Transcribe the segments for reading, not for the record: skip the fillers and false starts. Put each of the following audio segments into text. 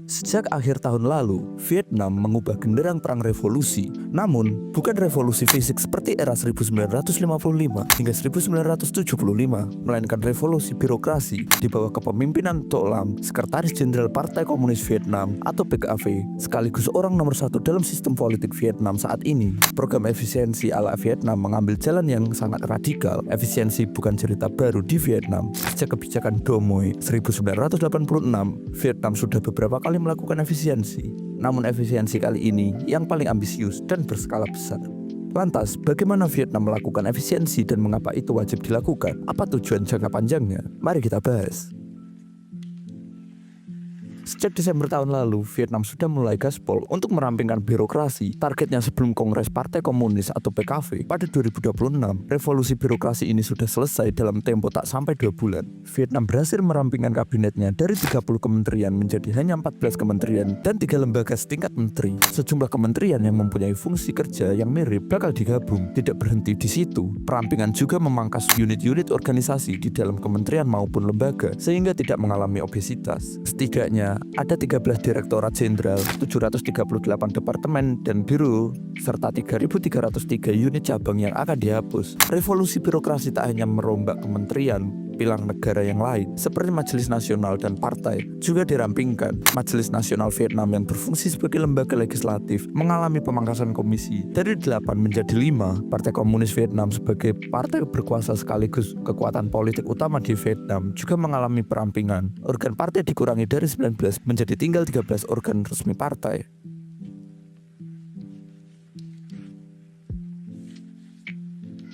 Sejak akhir tahun lalu, Vietnam mengubah genderang perang revolusi. Namun, bukan revolusi fisik seperti era 1955 hingga 1975, melainkan revolusi birokrasi di bawah kepemimpinan To Lam, Sekretaris Jenderal Partai Komunis Vietnam atau PKV, sekaligus orang nomor satu dalam sistem politik Vietnam saat ini. Program efisiensi ala Vietnam mengambil jalan yang sangat radikal. Efisiensi bukan cerita baru di Vietnam. Sejak kebijakan Do Moi 1986, Vietnam sudah beberapa kali melakukan efisiensi. Namun efisiensi kali ini yang paling ambisius dan berskala besar. Lantas, bagaimana Vietnam melakukan efisiensi dan mengapa itu wajib dilakukan? Apa tujuan jangka panjangnya? Mari kita bahas. Sejak Desember tahun lalu, Vietnam sudah mulai gaspol untuk merampingkan birokrasi. Targetnya sebelum Kongres Partai Komunis atau PKV pada 2026, revolusi birokrasi ini sudah selesai dalam tempo tak sampai 2 bulan. Vietnam berhasil merampingkan kabinetnya dari 30 kementerian menjadi hanya 14 kementerian dan 3 lembaga setingkat menteri. Sejumlah kementerian yang mempunyai fungsi kerja yang mirip bakal digabung. Tidak berhenti di situ, perampingan juga memangkas unit-unit organisasi di dalam kementerian maupun lembaga sehingga tidak mengalami obesitas. Setidaknya ada 13 direktorat jenderal, 738 departemen dan biro, serta 3.303 unit cabang yang akan dihapus. Revolusi birokrasi tak hanya merombak kementerian, pilar negara yang lain, seperti Majelis Nasional dan partai, juga dirampingkan. Majelis Nasional Vietnam yang berfungsi sebagai lembaga legislatif mengalami pemangkasan komisi dari 8 menjadi 5. Partai Komunis Vietnam sebagai partai berkuasa sekaligus kekuatan politik utama di Vietnam juga mengalami perampingan. Organ partai dikurangi dari 19 menjadi tinggal 13 organ resmi partai.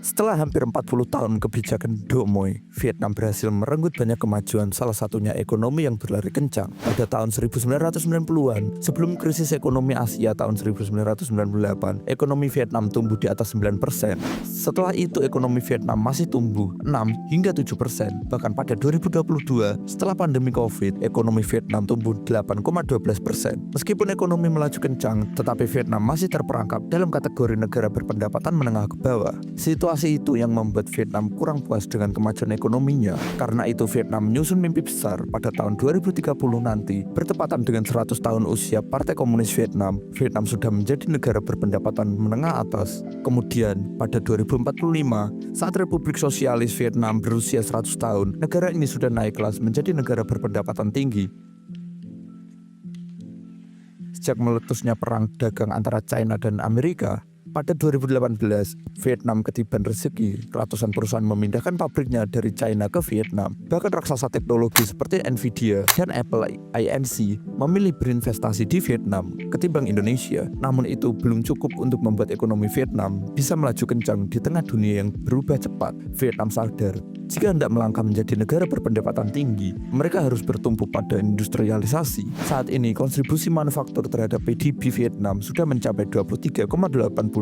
Setelah hampir 40 tahun kebijakan Do Moi, Vietnam berhasil merenggut banyak kemajuan, salah satunya ekonomi yang berlari kencang. Pada tahun 1990-an, sebelum krisis ekonomi Asia tahun 1998, ekonomi Vietnam tumbuh di atas 9%. Setelah itu ekonomi Vietnam masih tumbuh 6 hingga 7%. Bahkan pada 2022, setelah pandemi Covid, ekonomi Vietnam tumbuh 8,12%. Meskipun ekonomi melaju kencang, tetapi Vietnam masih terperangkap dalam kategori negara berpendapatan menengah ke bawah. Situasi itu yang membuat Vietnam kurang puas dengan kemajuan ekonominya. Karena itu Vietnam menyusun mimpi besar pada tahun 2030 nanti, bertepatan dengan 100 tahun usia Partai Komunis Vietnam, Vietnam sudah menjadi negara berpendapatan menengah atas. Kemudian pada 2045, saat Republik Sosialis Vietnam berusia 100 tahun, negara ini sudah naik kelas menjadi negara berpendapatan tinggi. Sejak meletusnya perang dagang antara China dan Amerika, pada 2018, Vietnam ketiban rezeki. Ratusan perusahaan memindahkan pabriknya dari China ke Vietnam. Bahkan raksasa teknologi seperti Nvidia dan Apple Inc. memilih berinvestasi di Vietnam ketimbang Indonesia. Namun itu belum cukup untuk membuat ekonomi Vietnam bisa melaju kencang di tengah dunia yang berubah cepat. Vietnam sadar, jika hendak melangkah menjadi negara berpendapatan tinggi, mereka harus bertumpu pada industrialisasi. Saat ini, kontribusi manufaktur terhadap PDB Vietnam sudah mencapai 23,88%.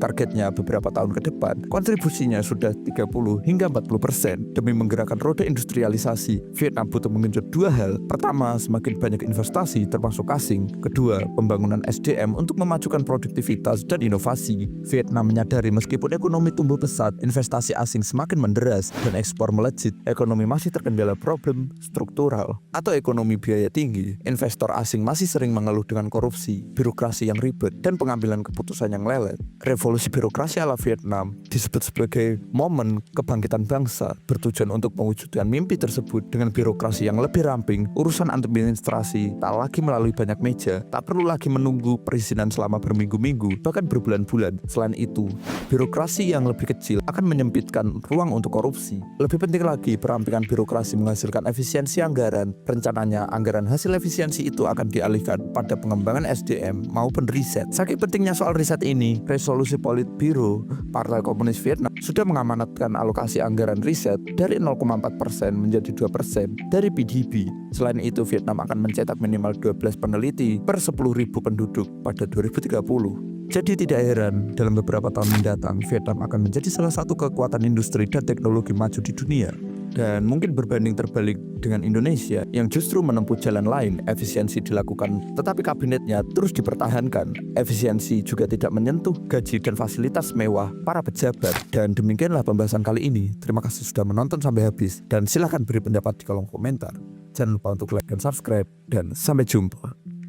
Targetnya beberapa tahun ke depan, kontribusinya sudah 30 hingga 40%. Demi menggerakkan roda industrialisasi, Vietnam butuh menggenjot 2 hal. Pertama, semakin banyak investasi termasuk asing. Kedua, pembangunan SDM untuk memajukan produktivitas dan inovasi. Vietnam menyadari meskipun ekonomi tumbuh pesat, investasi asing semakin menderas dan ekspor melejit, ekonomi masih terkendala problem struktural atau ekonomi biaya tinggi. Investor asing masih sering mengeluh dengan korupsi, birokrasi yang ribet, dan pengambilan keputusan yang lelet. Revolusi birokrasi ala Vietnam disebut sebagai momen kebangkitan bangsa, bertujuan untuk mewujudkan mimpi tersebut dengan birokrasi yang lebih ramping. Urusan administrasi tak lagi melalui banyak meja, tak perlu lagi menunggu perizinan selama berminggu-minggu, bahkan berbulan-bulan. Selain itu, birokrasi yang lebih kecil akan menyempitkan ruang untuk korupsi. Lebih penting lagi, perampingan birokrasi menghasilkan efisiensi anggaran. Rencananya, anggaran hasil efisiensi itu akan dialihkan pada pengembangan SDM maupun riset. Saking pentingnya soal riset ini, resolusi Politburo Partai Komunis Vietnam sudah mengamanatkan alokasi anggaran riset dari 0,4% menjadi 2% dari PDB. Selain itu, Vietnam akan mencetak minimal 12 peneliti per 10.000 penduduk pada 2030. Jadi tidak heran, dalam beberapa tahun mendatang, Vietnam akan menjadi salah satu kekuatan industri dan teknologi maju di dunia. Dan mungkin berbanding terbalik dengan Indonesia yang justru menempuh jalan lain, efisiensi dilakukan, tetapi kabinetnya terus dipertahankan. Efisiensi juga tidak menyentuh gaji dan fasilitas mewah para pejabat. Dan demikianlah pembahasan kali ini. Terima kasih sudah menonton sampai habis, dan silahkan beri pendapat di kolom komentar. Jangan lupa untuk like dan subscribe, dan sampai jumpa.